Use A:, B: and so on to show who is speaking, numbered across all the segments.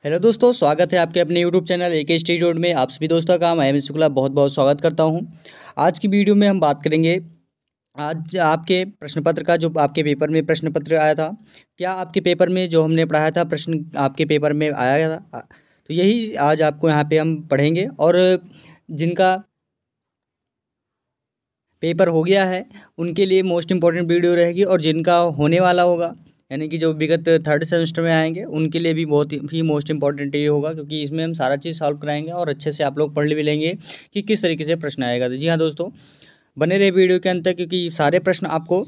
A: Hello दोस्तों, स्वागत है आपके अपने YouTube channel AK study road में। आप सभी दोस्तों का मैं शुक्ला बहुत बहुत स्वागत करता हूं। आज की वीडियो में हम बात करेंगे आज आपके प्रश्न पत्र का, जो आपके पेपर में प्रश्न पत्र आया था। क्या आपके पेपर में जो हमने पढ़ाया था प्रश्न आपके पेपर में आया था? तो यही आज आपको यहाँ पे हम पढ़ेंगे। और जिनका पेपर हो गया है उनके लिए मोस्ट इम्पॉर्टेंट वीडियो रहेगी, और जिनका होने वाला होगा यानी कि जो विगत थर्ड सेमेस्टर में आएंगे उनके लिए भी बहुत ही मोस्ट इम्पॉर्टेंट ये होगा, क्योंकि इसमें हम सारा चीज़ सॉल्व कराएंगे और अच्छे से आप लोग पढ़ भी लेंगे कि किस तरीके से प्रश्न आएगा। तो जी हाँ दोस्तों, बने रहे वीडियो के अंत तक, क्योंकि सारे प्रश्न आपको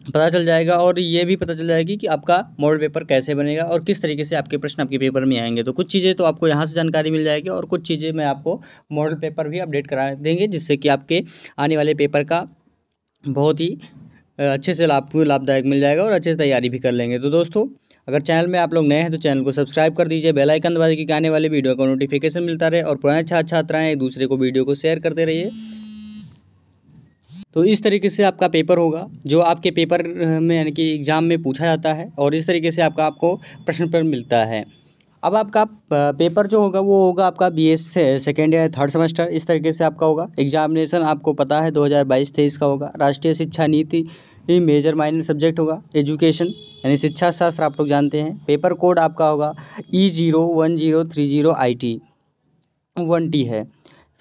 A: पता चल जाएगा और ये भी पता चल जाएगी कि आपका मॉडल पेपर कैसे बनेगा और किस तरीके से आपके प्रश्न आपके पेपर में आएंगे। तो कुछ चीज़ें तो आपको यहाँ से जानकारी मिल जाएगी और कुछ चीज़ें मैं आपको मॉडल पेपर भी अपडेट करा देंगे, जिससे कि आपके आने वाले पेपर का बहुत ही अच्छे से लाभदायक मिल जाएगा और अच्छे से तैयारी भी कर लेंगे। तो दोस्तों, अगर चैनल में आप लोग नए हैं तो चैनल को सब्सक्राइब कर दीजिए, बेल आइकन दबा दीजिए कि आने वाले वीडियो का नोटिफिकेशन मिलता रहे, और पुराने छात्र छात्राएं एक दूसरे को वीडियो को शेयर करते रहिए। तो इस तरीके से आपका पेपर होगा, जो आपके पेपर में यानी कि एग्ज़ाम में पूछा जाता है, और इस तरीके से आपको प्रश्न पत्र मिलता है। अब आपका पेपर जो होगा वो होगा आपका BS second year third semester, इस तरीके से आपका होगा। एग्जामिनेशन आपको पता है 2022-23 का होगा। राष्ट्रीय शिक्षा नीति मेजर माइनर सब्जेक्ट होगा। एजुकेशन यानी शिक्षा शास्त्र आप लोग जानते हैं। पेपर कोड आपका होगा E01030 IT 1T है।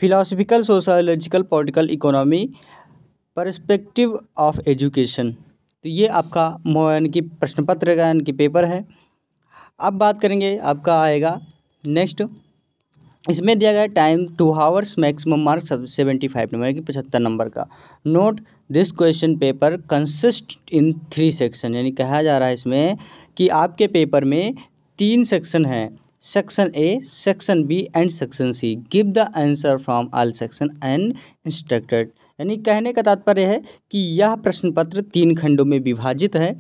A: Philosophical sociological political economy perspective of education, तो ये आपका यानी कि प्रश्न पत्र का यानी कि पेपर है। अब बात करेंगे, आपका आएगा नेक्स्ट, इसमें दिया गया time 2 hours, maximum marks 75 number की 75 नंबर का। Note this question paper consist in 3 section, यानी कहा जा रहा है इसमें कि आपके पेपर में 3 सेक्शन हैं, section A, section B and section C. Give the answer from all section and instructed, यानी कहने का तात्पर्य है कि यह प्रश्न पत्र 3 खंडों में विभाजित है।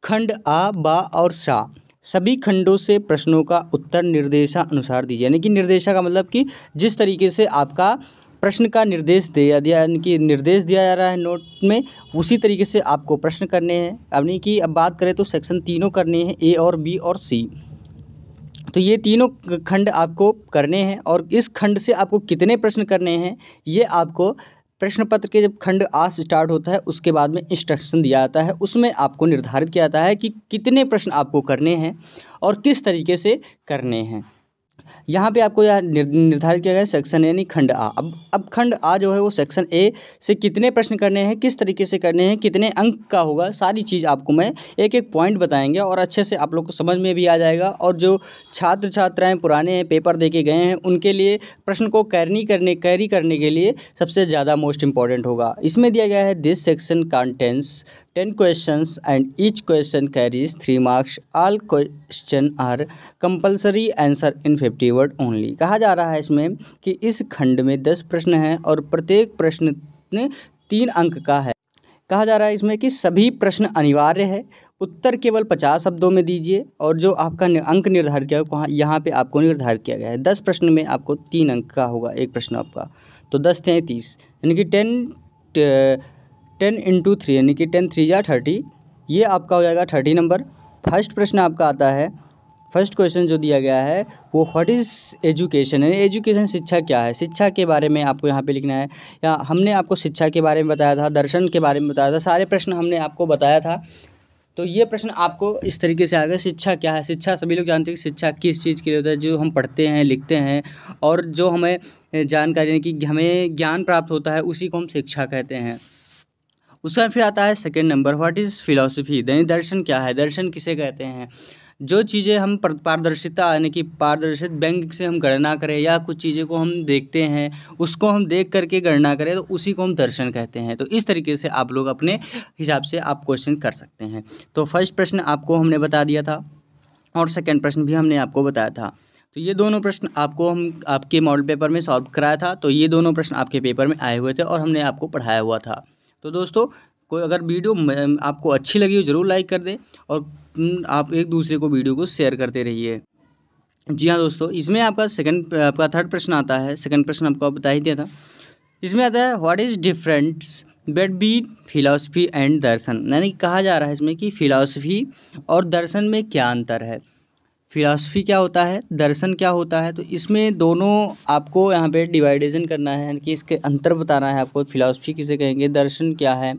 A: खंड आ, बा और सा, सभी खंडों से प्रश्नों का उत्तर निर्देशानुसार दीजिए। यानी कि निर्देशा का मतलब कि जिस तरीके से आपका प्रश्न का निर्देश दिया यानी कि निर्देश दिया जा रहा है नोट में, उसी तरीके से आपको प्रश्न करने हैं। यानी कि अब बात करें तो सेक्शन तीनों करने हैं, ए और बी और सी। तो ये तीनों खंड आपको करने हैं, और इस खंड से आपको कितने प्रश्न करने हैं ये आपको प्रश्न पत्र के जब खंड आ से स्टार्ट होता है उसके बाद में इंस्ट्रक्शन दिया जाता है, उसमें आपको निर्धारित किया जाता है कि कितने प्रश्न आपको करने हैं और किस तरीके से करने हैं। यहाँ पे आपको यह निर्धारित किया गया है सेक्शन यानी खंड आ। अब खंड आ जो है वो सेक्शन ए से कितने प्रश्न करने हैं, किस तरीके से करने हैं, कितने अंक का होगा, सारी चीज़ आपको मैं एक एक पॉइंट बताएंगे और अच्छे से आप लोग को समझ में भी आ जाएगा। और जो छात्र छात्राएँ पुराने पेपर दे के गए हैं उनके लिए प्रश्न को कैरी करने के लिए सबसे ज़्यादा मोस्ट इंपॉर्टेंट होगा। इसमें दिया गया है this section contains 10 questions and each question carries 3 marks. All question are compulsory answer in 50 word only. कहा जा रहा है इसमें कि इस खंड में 10 प्रश्न हैं और प्रत्येक प्रश्न 3 अंक का है। कहा जा रहा है इसमें कि सभी प्रश्न अनिवार्य है, उत्तर केवल 50 शब्दों में दीजिए, और जो आपका अंक निर्धारित किया है यहाँ पे आपको निर्धारित किया गया है 10 प्रश्न में आपको 3 अंक का होगा एक प्रश्न आपका, तो 10 थे 30, यानी कि 10 इंटू 3 यानी कि 10 3 जा 30, ये आपका हो जाएगा 30 नंबर। फर्स्ट प्रश्न आपका आता है, फर्स्ट क्वेश्चन जो दिया गया है वो व्हाट इज़ एजुकेशन, यानी एजुकेशन शिक्षा क्या है, शिक्षा के बारे में आपको यहाँ पे लिखना है। या हमने आपको शिक्षा के बारे में बताया था, दर्शन के बारे में बताया था, सारे प्रश्न हमने आपको बताया था। तो ये प्रश्न आपको इस तरीके से आएगा, शिक्षा क्या है। शिक्षा सभी लोग जानते हैं कि शिक्षा किस चीज़ के लिए होता है, जो हम पढ़ते हैं लिखते हैं और जो हमें जानकारी कि हमें ज्ञान प्राप्त होता है उसी को हम शिक्षा कहते हैं। उसका फिर आता है second number, what is philosophy, यानी दर्शन क्या है, दर्शन किसे कहते हैं। जो चीज़ें हम पारदर्शिता यानी कि पारदर्शित बैंक से हम गणना करें, या कुछ चीज़ें को हम देखते हैं उसको हम देख करके गणना करें तो उसी को हम दर्शन कहते हैं। तो इस तरीके से आप लोग अपने हिसाब से आप क्वेश्चन कर सकते हैं। तो फर्स्ट प्रश्न आपको हमने बता दिया था और सेकेंड प्रश्न भी हमने आपको बताया था। तो ये दोनों प्रश्न आपको हम आपके मॉडल पेपर में सॉल्व कराया था। तो ये दोनों प्रश्न आपके पेपर में आए हुए थे और हमने आपको पढ़ाया हुआ था। तो दोस्तों, कोई अगर वीडियो आपको अच्छी लगी हो ज़रूर लाइक कर दें, और आप एक दूसरे को वीडियो को शेयर करते रहिए। जी हाँ दोस्तों, इसमें आपका थर्ड प्रश्न आता है। सेकंड प्रश्न आपको बता ही दिया था। इसमें आता है what is difference between philosophy and दर्शन, यानी कहा जा रहा है इसमें कि फिलॉसफी और दर्शन में क्या अंतर है। फिलॉसफी क्या होता है, दर्शन क्या होता है। तो इसमें दोनों आपको यहाँ पे डिवाइडेशन करना है, यानी कि इसके अंतर बताना है आपको। फिलॉसफी किसे कहेंगे, दर्शन क्या है,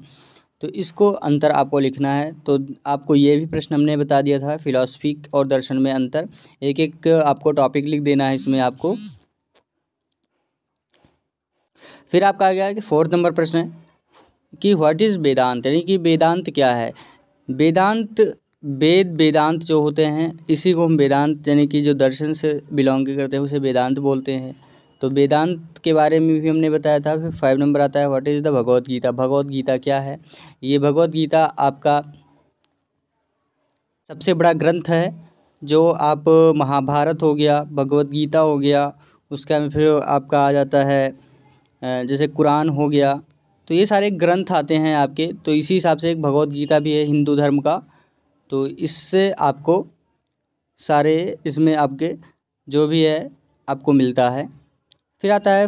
A: तो इसको अंतर आपको लिखना है। तो आपको ये भी प्रश्न हमने बता दिया था, फिलॉसफी और दर्शन में अंतर। एक एक आपको टॉपिक लिख देना है इसमें आपको। फिर आपका आ गया कि 4 नंबर प्रश्न है कि व्हाट इज़ वेदांत, यानी कि वेदांत क्या है। वेदांत वेदांत जो होते हैं इसी को हम वेदांत, यानी कि जो दर्शन से बिलोंग करते हैं उसे वेदांत बोलते हैं। तो वेदांत के बारे में भी हमने बताया था। फिर 5 नंबर आता है what is the Bhagavad Gita. Bhagavad Gita क्या है। ये भगवत गीता आपका सबसे बड़ा ग्रंथ है, जो आप महाभारत हो गया, भगवत गीता हो गया, उसका फिर आपका आ जाता है जैसे कुरान हो गया। तो ये सारे ग्रंथ आते हैं आपके। तो इसी हिसाब से एक भगवत गीता भी है हिंदू धर्म का। तो इससे आपको सारे इसमें आपके जो भी है आपको मिलता है। फिर आता है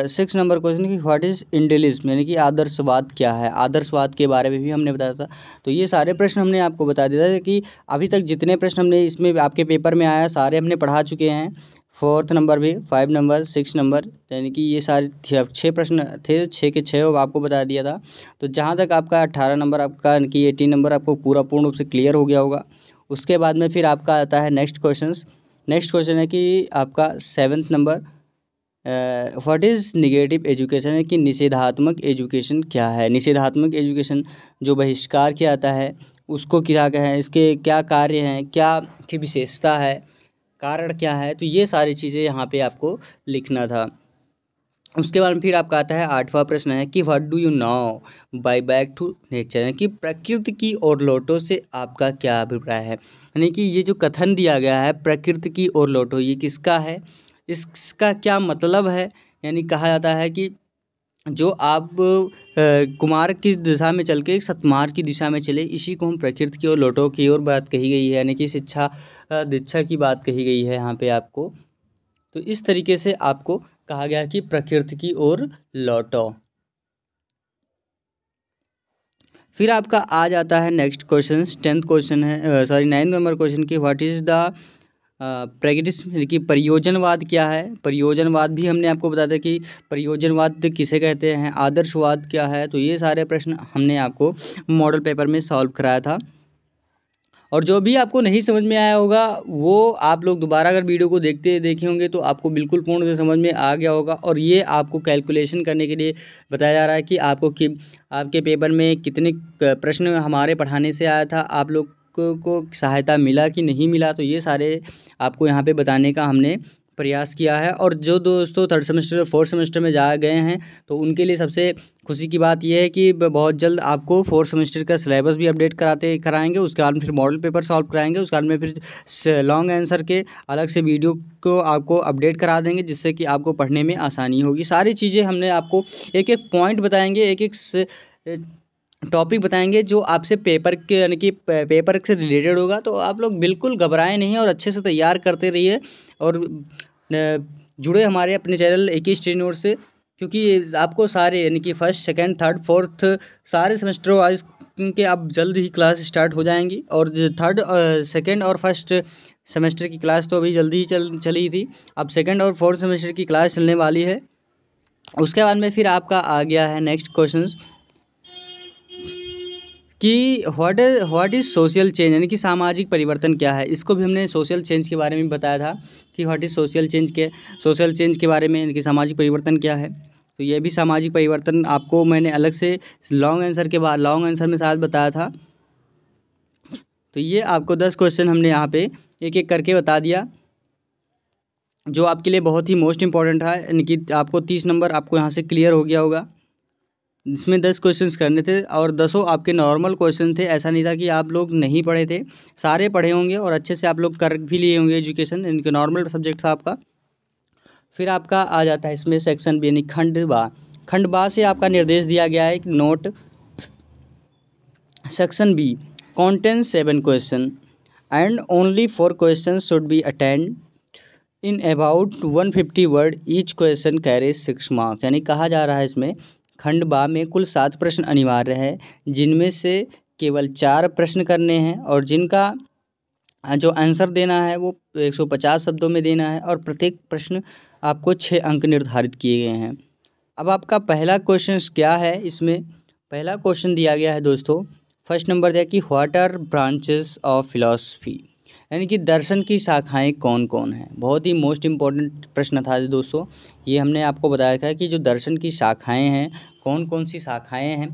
A: 6 नंबर क्वेश्चन कि व्हाट इज़ इंडियलिज्म, यानी कि आदर्शवाद क्या है। आदर्शवाद के बारे में भी हमने बताया था। तो ये सारे प्रश्न हमने आपको बता दिया था कि अभी तक जितने प्रश्न हमने इसमें आपके पेपर में आया सारे हमने पढ़ा चुके हैं। 4th नंबर भी, 5 नंबर, 6 नंबर, यानी कि ये सारे 6 प्रश्न थे, 6 के 6 आपको बता दिया था। तो जहाँ तक आपका 18 नंबर आपका, यानी कि 18 नंबर आपको पूर्ण रूप से क्लियर हो गया होगा। उसके बाद में फिर आपका आता है नेक्स्ट क्वेश्चन है कि आपका 7th number what is negative education, है कि निषेधात्मक एजुकेशन क्या है। निषेधात्मक एजुकेशन जो बहिष्कार किया जाता है उसको क्या कहें, इसके क्या कार्य हैं, क्या की विशेषता है, कारण क्या है। तो ये सारी चीज़ें यहाँ पे आपको लिखना था। उसके बाद फिर आपका आता है 8वां प्रश्न है कि what do you know by back to nature, यानी कि प्रकृति की ओर लौटो से आपका क्या अभिप्राय है। यानी कि ये जो कथन दिया गया है प्रकृति की ओर लौटो, ये किसका है, इसका क्या मतलब है। यानी कहा जाता है कि जो आप कुमार की दिशा में चल के सतमार्ग की दिशा में चले, इसी को हम प्रकृति की ओर लौटो की ओर बात कही गई है, यानी कि शिक्षा दीक्षा की बात कही गई है यहाँ पे आपको। तो इस तरीके से आपको कहा गया कि प्रकृति की ओर लौटो। फिर आपका आ जाता है नेक्स्ट क्वेश्चन, 10th क्वेश्चन है, 9 नंबर क्वेश्चन की व्हाट इज़ द प्रैक्टिस, कि प्रयोजनवाद क्या है। प्रयोजनवाद भी हमने आपको बताया था कि प्रयोजनवाद किसे कहते हैं, आदर्शवाद क्या है। तो ये सारे प्रश्न हमने आपको मॉडल पेपर में सॉल्व कराया था। और जो भी आपको नहीं समझ में आया होगा वो आप लोग दोबारा अगर वीडियो को देखे होंगे तो आपको बिल्कुल पूर्ण से समझ में आ गया होगा। और ये आपको कैलकुलेशन करने के लिए बताया जा रहा है कि आपके पेपर में कितने प्रश्न हमारे पढ़ाने से आया था, आप लोग को सहायता मिला कि नहीं मिला। तो ये सारे आपको यहाँ पे बताने का हमने प्रयास किया है। और जो दोस्तों 3rd सेमेस्टर 4th सेमेस्टर में जा गए हैं तो उनके लिए सबसे खुशी की बात यह है कि बहुत जल्द आपको 4th सेमेस्टर का सिलेबस भी अपडेट कराएंगे। उसके बाद फिर मॉडल पेपर सॉल्व कराएंगे। उसके बाद में फिर लॉन्ग आंसर के अलग से वीडियो को आपको अपडेट करा देंगे, जिससे कि आपको पढ़ने में आसानी होगी। सारी चीज़ें हमने आपको एक एक पॉइंट बताएंगे, एक एक टॉपिक बताएंगे जो आपसे पेपर के, यानी कि पेपर से रिलेटेड होगा। तो आप लोग बिल्कुल घबराएं नहीं और अच्छे से तैयार करते रहिए और जुड़े हमारे अपने चैनल AK स्टडी नोट से, क्योंकि आपको सारे, यानी कि 1st, 2nd, 3rd, 4th सारे सेमेस्टर वाइज के अब जल्द ही क्लास स्टार्ट हो जाएंगी। और 3rd, 2nd और 1st सेमेस्टर की क्लास तो अभी जल्दी ही चली थी, अब 2nd और 4th सेमेस्टर की क्लास चलने वाली है। उसके बाद में फिर आपका आ गया है नेक्स्ट क्वेश्चन कि व्हाट इज़ सोशल चेंज, यानी कि सामाजिक परिवर्तन क्या है। इसको भी हमने सोशल चेंज के बारे में बताया था कि व्हाट इज़ सोशल चेंज के बारे में, यानी कि सामाजिक परिवर्तन क्या है। तो ये भी सामाजिक परिवर्तन आपको मैंने अलग से लॉन्ग आंसर में साथ बताया था। तो ये आपको 10 क्वेश्चन हमने यहाँ पे एक एक करके बता दिया, जो आपके लिए बहुत ही मोस्ट इंपॉर्टेंट है, यानी कि आपको 30 नंबर आपको यहाँ से क्लियर हो गया होगा। इसमें 10 क्वेश्चंस करने थे और 10 आपके नॉर्मल क्वेश्चन थे। ऐसा नहीं था कि आप लोग नहीं पढ़े थे, सारे पढ़े होंगे और अच्छे से आप लोग कर भी लिए होंगे एजुकेशन, इनके नॉर्मल सब्जेक्ट था आपका। फिर आपका आ जाता है इसमें सेक्शन बी, यानी खंड बा से आपका निर्देश दिया गया है कि note section B content 7 question and only 4 question should be attend in about 150 word, each question carry 6 marks. यानी कहा जा रहा है इसमें खंड बा में कुल 7 प्रश्न अनिवार्य है, जिनमें से केवल 4 प्रश्न करने हैं और जिनका जो आंसर देना है वो 150 शब्दों में देना है और प्रत्येक प्रश्न आपको 6 अंक निर्धारित किए गए हैं। अब आपका पहला क्वेश्चन क्या है, इसमें पहला क्वेश्चन दिया गया है दोस्तों, फर्स्ट नंबर दिया कि what are branches of philosophy, यानी कि दर्शन की शाखाएं कौन कौन हैं। बहुत ही मोस्ट इम्पोर्टेंट प्रश्न था दोस्तों, ये हमने आपको बताया था कि जो दर्शन की शाखाएं हैं कौन कौन सी शाखाएं हैं,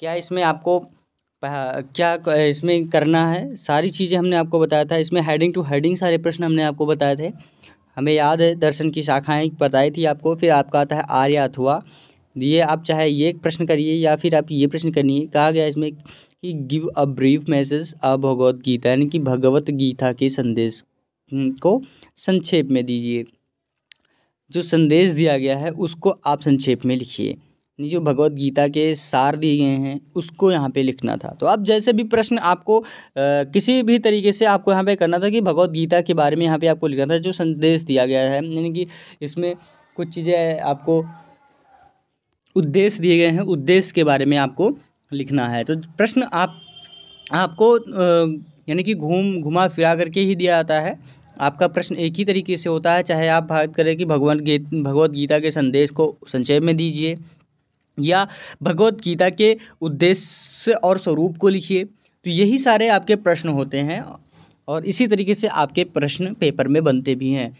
A: क्या इसमें आपको क्या इसमें करना है, सारी चीज़ें हमने आपको बताया था। इसमें हेडिंग टू हेडिंग सारे प्रश्न हमने आपको बताए थे, हमें याद है दर्शन की शाखाएं बताई थी आपको। फिर आपका आता है आर्य अथवा, ये आप चाहे ये एक प्रश्न करिए या फिर आप ये प्रश्न करिए। कहा गया इसमें कि गिव अ ब्रीफ मैसेज अ भगवत गीता, यानी कि भगवत गीता के संदेश को संक्षेप में दीजिए। जो संदेश दिया गया है उसको आप संक्षेप में लिखिए, जो भगवत गीता के सार दिए गए हैं उसको यहाँ पे लिखना था। तो अब जैसे भी प्रश्न आपको किसी भी तरीके से आपको यहाँ पे करना था कि भगवत गीता के बारे में यहाँ पे आपको लिखना था, जो संदेश दिया गया है, यानी कि इसमें कुछ चीज़ें आपको उद्देश्य दिए गए हैं, उद्देश्य के बारे में आपको लिखना है। तो प्रश्न आपको यानी कि घुमा फिरा करके ही दिया जाता है। आपका प्रश्न एक ही तरीके से होता है, चाहे आप बात करें कि भगवत गीता के संदेश को संक्षेप में दीजिए या भगवत गीता के उद्देश्य और स्वरूप को लिखिए। तो यही सारे आपके प्रश्न होते हैं और इसी तरीके से आपके प्रश्न पेपर में बनते भी हैं।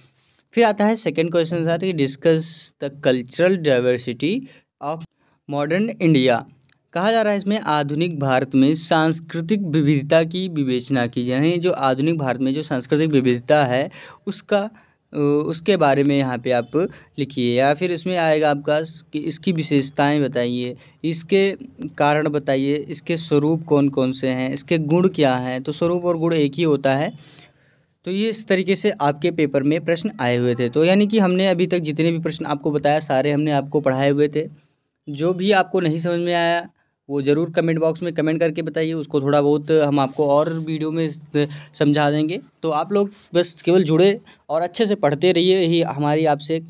A: फिर आता है सेकंड क्वेश्चन, आता है discuss the cultural diversity of modern India. कहा जा रहा है इसमें आधुनिक भारत में सांस्कृतिक विविधता की विवेचना की, यानी जो आधुनिक भारत में जो सांस्कृतिक विविधता है उसके बारे में यहाँ पे आप लिखिए। या फिर इसमें आएगा आपका कि इसकी विशेषताएं बताइए, इसके कारण बताइए, इसके स्वरूप कौन कौन से हैं, इसके गुण क्या हैं। तो स्वरूप और गुण एक ही होता है। तो ये इस तरीके से आपके पेपर में प्रश्न आए हुए थे। तो यानी कि हमने अभी तक जितने भी प्रश्न आपको बताया सारे हमने आपको पढ़ाए हुए थे। जो भी आपको नहीं समझ में आया वो ज़रूर कमेंट बॉक्स में कमेंट करके बताइए, उसको थोड़ा बहुत हम आपको और वीडियो में समझा देंगे। तो आप लोग बस केवल जुड़े और अच्छे से पढ़ते रहिए, यही हमारी आपसे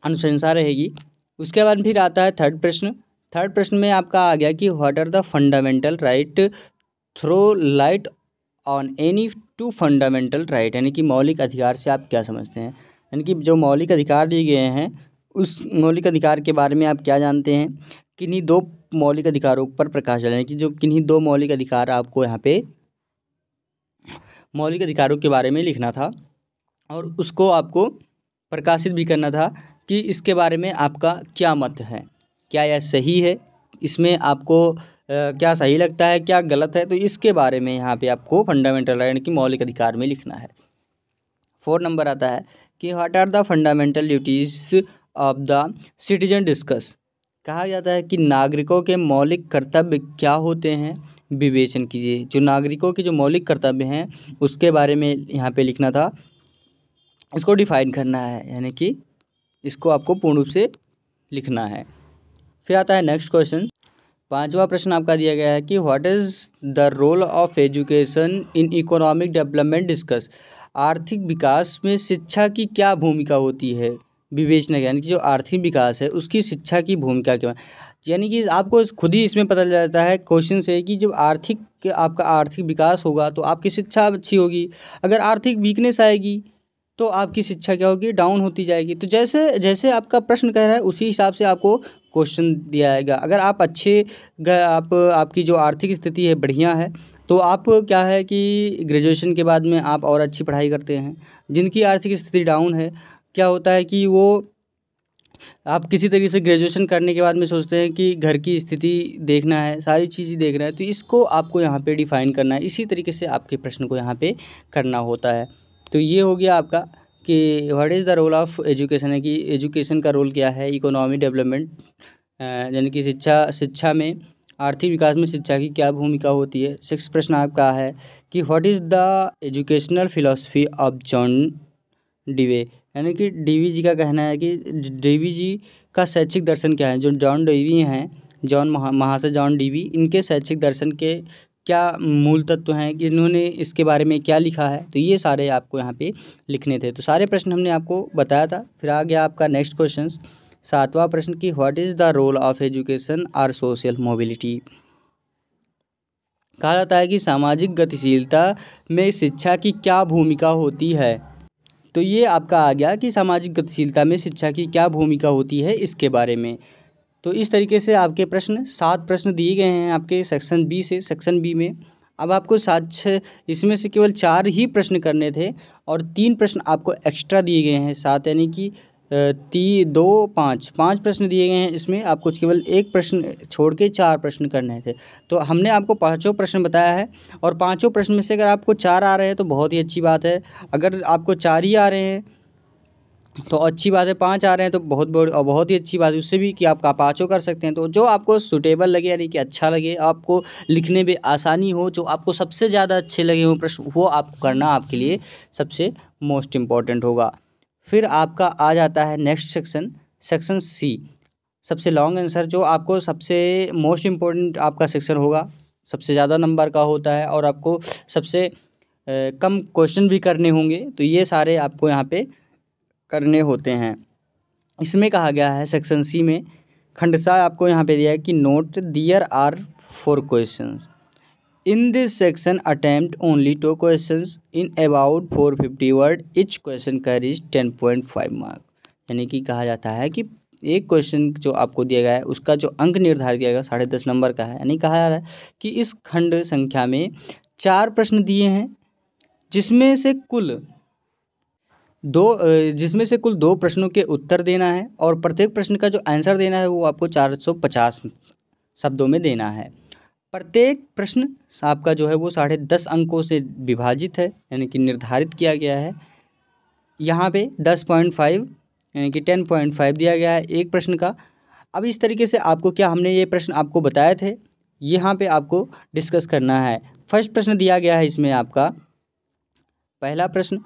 A: अनुशंसा रहेगी। उसके बाद फिर आता है थर्ड प्रश्न। थर्ड प्रश्न में आपका आ गया कि what are the fundamental right, throw light on any two fundamental right, यानी कि मौलिक अधिकार से आप क्या समझते हैं, यानी कि जो मौलिक अधिकार दिए गए हैं उस मौलिक अधिकार के बारे में आप क्या जानते हैं। किन्हीं दो मौलिक अधिकारों पर प्रकाश डालें, कि जो किन्हीं दो मौलिक अधिकार आपको यहाँ पे मौलिक अधिकारों के बारे में लिखना था और उसको आपको प्रकाशित भी करना था कि इसके बारे में आपका क्या मत है, क्या यह सही है, इसमें आपको क्या सही लगता है, क्या गलत है। तो इसके बारे में यहाँ पे आपको फंडामेंटल राइट की मौलिक अधिकार में लिखना है। 4 नंबर आता है कि what are the fundamental duties of the citizen discuss. कहा जाता है कि नागरिकों के मौलिक कर्तव्य क्या होते हैं, विवेचन कीजिए। जो नागरिकों के जो मौलिक कर्तव्य हैं उसके बारे में यहाँ पे लिखना था, इसको डिफाइन करना है, यानी कि इसको आपको पूर्ण रूप से लिखना है। फिर आता है नेक्स्ट क्वेश्चन, पांचवा प्रश्न आपका दिया गया है कि what is the role of education in economic development discuss. आर्थिक विकास में शिक्षा की क्या भूमिका होती है, विवेचना, यानी कि जो आर्थिक विकास है उसकी शिक्षा की भूमिका क्या, यानी कि आपको खुद ही इसमें पता चल जाता है क्वेश्चन से कि जब आपका आर्थिक विकास होगा तो आपकी शिक्षा अच्छी होगी। अगर आर्थिक वीकनेस आएगी तो आपकी शिक्षा क्या होगी, डाउन होती जाएगी। तो जैसे जैसे आपका प्रश्न कह रहा है उसी हिसाब से आपको क्वेश्चन दिया जाएगा। अगर आप आपकी जो आर्थिक स्थिति है बढ़िया है तो आप क्या है कि ग्रेजुएशन के बाद में आप और अच्छी पढ़ाई करते हैं। जिनकी आर्थिक स्थिति डाउन है, क्या होता है कि वो आप किसी तरीके से ग्रेजुएशन करने के बाद में सोचते हैं कि घर की स्थिति देखना है, सारी चीज़ें देखना है। तो इसको आपको यहाँ पे डिफ़ाइन करना है, इसी तरीके से आपके प्रश्न को यहाँ पे करना होता है। तो ये हो गया आपका कि what is the role of education, है कि एजुकेशन का रोल क्या है इकोनॉमिक डेवलपमेंट, यानी कि शिक्षा में, आर्थिक विकास में शिक्षा की क्या भूमिका होती है। 6 प्रश्न आपका है कि what is the educational philosophy of John Dewey, यानी कि डीवी जी का कहना है कि डीवी जी का शैक्षिक दर्शन क्या है। जो जॉन डीवी हैं, महाशय जॉन डीवी, इनके शैक्षिक दर्शन के क्या मूल तत्व हैं, कि इन्होंने इसके बारे में क्या लिखा है। तो ये सारे आपको यहाँ पे लिखने थे। तो सारे प्रश्न हमने आपको बताया था। फिर आ गया आपका नेक्स्ट क्वेश्चन, 7वां प्रश्न की what is the role of education are social mobility. कहा जाता है कि सामाजिक गतिशीलता में शिक्षा की क्या भूमिका होती है। तो ये आपका आ गया कि सामाजिक गतिशीलता में शिक्षा की क्या भूमिका होती है इसके बारे में। तो इस तरीके से आपके प्रश्न 7 प्रश्न दिए गए हैं आपके सेक्शन बी से। सेक्शन बी में अब आपको 7 इसमें से केवल 4 ही प्रश्न करने थे और 3 प्रश्न आपको एक्स्ट्रा दिए गए हैं। 7 यानी कि 5 प्रश्न दिए गए हैं। इसमें आपको केवल 1 प्रश्न छोड़ के 4 प्रश्न करने थे। तो हमने आपको 5 प्रश्न बताया है और 5 प्रश्न में से अगर आपको 4 आ रहे हैं तो बहुत ही अच्छी बात है। अगर आपको 4 ही आ रहे हैं तो अच्छी बात है। 5 आ रहे हैं तो बहुत ही अच्छी बात है उससे भी कि आप 5 कर सकते हैं। तो जो आपको सूटेबल लगे यानी कि अच्छा लगे, आपको लिखने में आसानी हो, जो आपको सबसे ज़्यादा अच्छे लगे वो प्रश्न वो आपको करना आपके लिए सबसे मोस्ट इम्पॉर्टेंट होगा। फिर आपका आ जाता है नेक्स्ट सेक्शन सी, सबसे लॉन्ग आंसर, जो आपको सबसे मोस्ट इम्पॉर्टेंट आपका सेक्शन होगा, सबसे ज़्यादा नंबर का होता है और आपको सबसे कम क्वेश्चन भी करने होंगे। तो ये सारे आपको यहाँ पे करने होते हैं। इसमें कहा गया है सेक्शन सी में खंडसा आपको यहाँ पे दिया है कि note there are 4 questions in this section, attempt only 2 questions in about 450 word, each question carries 10.5 mark. यानी कि कहा जाता है कि एक क्वेश्चन जो आपको दिया गया है उसका जो अंक निर्धारित किया गया 10.5 नंबर का है। यानी कहा जा रहा है कि इस खंड संख्या में 4 प्रश्न दिए हैं जिसमें से कुल 2 प्रश्नों के उत्तर देना है और प्रत्येक प्रश्न का जो आंसर देना है वो आपको 450 शब्दों में देना है। प्रत्येक प्रश्न आपका जो है वो 10.5 अंकों से विभाजित है, यानी कि निर्धारित किया गया है। यहाँ पे 10.5 यानी कि 10.5 दिया गया है एक प्रश्न का। अब इस तरीके से आपको क्या हमने ये प्रश्न आपको बताए थे, यहाँ पे आपको डिस्कस करना है। फर्स्ट प्रश्न दिया गया है इसमें आपका पहला प्रश्न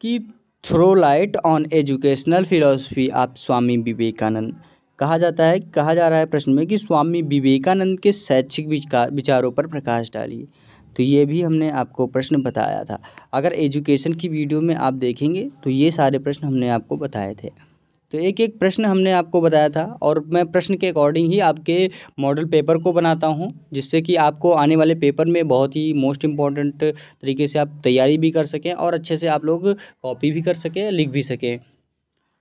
A: कि throw light on educational philosophy of Swami Vivekananda. कहा जा रहा है प्रश्न में कि स्वामी विवेकानंद के शैक्षिक विचारों पर प्रकाश डालिए। तो ये भी हमने आपको प्रश्न बताया था। अगर एजुकेशन की वीडियो में आप देखेंगे तो ये सारे प्रश्न हमने आपको बताए थे। तो एक एक प्रश्न हमने आपको बताया था और मैं प्रश्न के अकॉर्डिंग ही आपके मॉडल पेपर को बनाता हूं, जिससे कि आपको आने वाले पेपर में बहुत ही मोस्ट इम्पॉर्टेंट तरीके से आप तैयारी भी कर सकें और अच्छे से आप लोग कॉपी भी कर सकें, लिख भी सकें।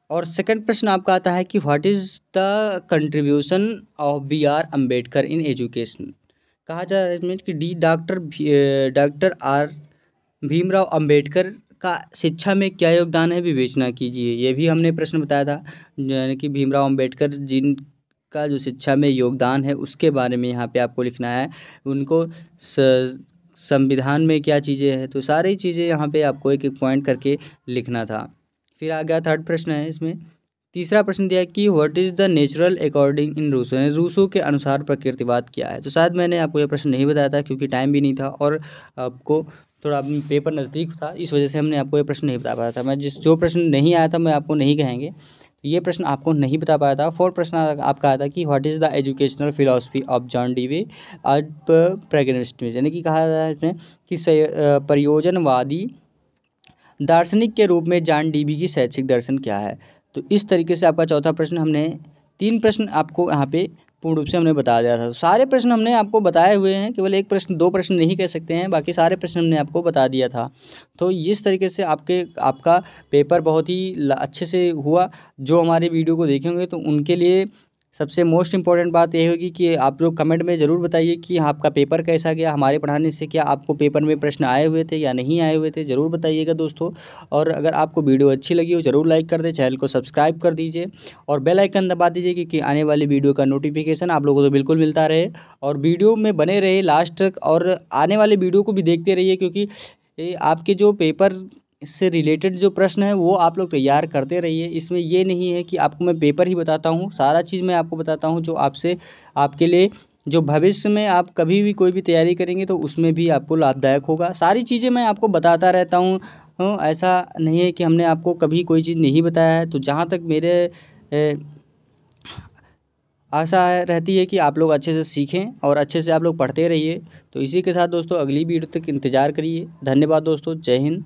A: और सेकंड प्रश्न आपका आता है कि what is the contribution of B.R. Ambedkar in education. कहा जा रहा है इसमें कि डॉक्टर आर भीमराव अम्बेडकर का शिक्षा में क्या योगदान है, विवेचना कीजिए। ये भी हमने प्रश्न बताया था, यानी कि भीमराव अम्बेडकर जिनका जो शिक्षा में योगदान है उसके बारे में यहाँ पे आपको लिखना है। उनको संविधान में क्या चीज़ें हैं, तो सारी चीज़ें यहाँ पे आपको एक एक पॉइंट करके लिखना था। फिर आ गया थर्ड प्रश्न है इसमें। तीसरा प्रश्न दिया है कि what is the natural according in Rousseau, यानी रूसो के अनुसार प्रकृतिवाद क्या है। तो शायद मैंने आपको यह प्रश्न नहीं बताया था क्योंकि टाइम भी नहीं था और आपको थोड़ा पेपर नज़दीक था, इस वजह से हमने आपको ये प्रश्न नहीं बता पाया था। मैं जो प्रश्न नहीं आया था मैं आपको नहीं कहेंगे, ये प्रश्न आपको नहीं बता पाया था। फोर्थ प्रश्न आपका आया था कि what is the educational philosophy of John Dewey प्रेगनेस्ट में, यानी कि कहा जा रहा है इसमें कि प्रयोजनवादी दार्शनिक के रूप में जॉन डीवी की शैक्षिक दर्शन क्या है। तो इस तरीके से आपका चौथा प्रश्न, हमने 3 प्रश्न आपको यहाँ पे पूर्ण रूप से हमने बता दिया था। तो सारे प्रश्न हमने आपको बताए हुए हैं, केवल 1 प्रश्न 2 प्रश्न नहीं कह सकते हैं, बाकी सारे प्रश्न हमने आपको बता दिया था। तो इस तरीके से आपका पेपर बहुत ही अच्छे से हुआ। जो हमारे वीडियो को देखेंगे तो उनके लिए सबसे मोस्ट इम्पॉर्टेंट बात यह होगी कि आप लोग कमेंट में ज़रूर बताइए कि आपका पेपर कैसा गया, हमारे पढ़ाने से क्या आपको पेपर में प्रश्न आए हुए थे या नहीं आए हुए थे, ज़रूर बताइएगा दोस्तों। और अगर आपको वीडियो अच्छी लगी हो ज़रूर लाइक कर दें, चैनल को सब्सक्राइब कर दीजिए और बेल आइकन दबा दीजिए क्योंकि आने वाली वीडियो का नोटिफिकेशन आप लोगों को तो बिल्कुल मिलता रहे। और वीडियो में बने रहे लास्ट तक और आने वाले वीडियो को भी देखते रहिए, क्योंकि आपके जो पेपर इससे रिलेटेड जो प्रश्न है वो आप लोग तैयार करते रहिए। इसमें ये नहीं है कि आपको मैं पेपर ही बताता हूँ, सारा चीज़ मैं आपको बताता हूँ जो आपके लिए जो भविष्य में आप कभी भी कोई भी तैयारी करेंगे तो उसमें भी आपको लाभदायक होगा। सारी चीज़ें मैं आपको बताता रहता हूँ, ऐसा नहीं है कि हमने आपको कभी कोई चीज़ नहीं बताया है। तो जहाँ तक मेरे आशा रहती है कि आप लोग अच्छे से सीखें और अच्छे से आप लोग पढ़ते रहिए। तो इसी के साथ दोस्तों अगली वीडियो तक इंतज़ार करिए। धन्यवाद दोस्तों, जय हिंद।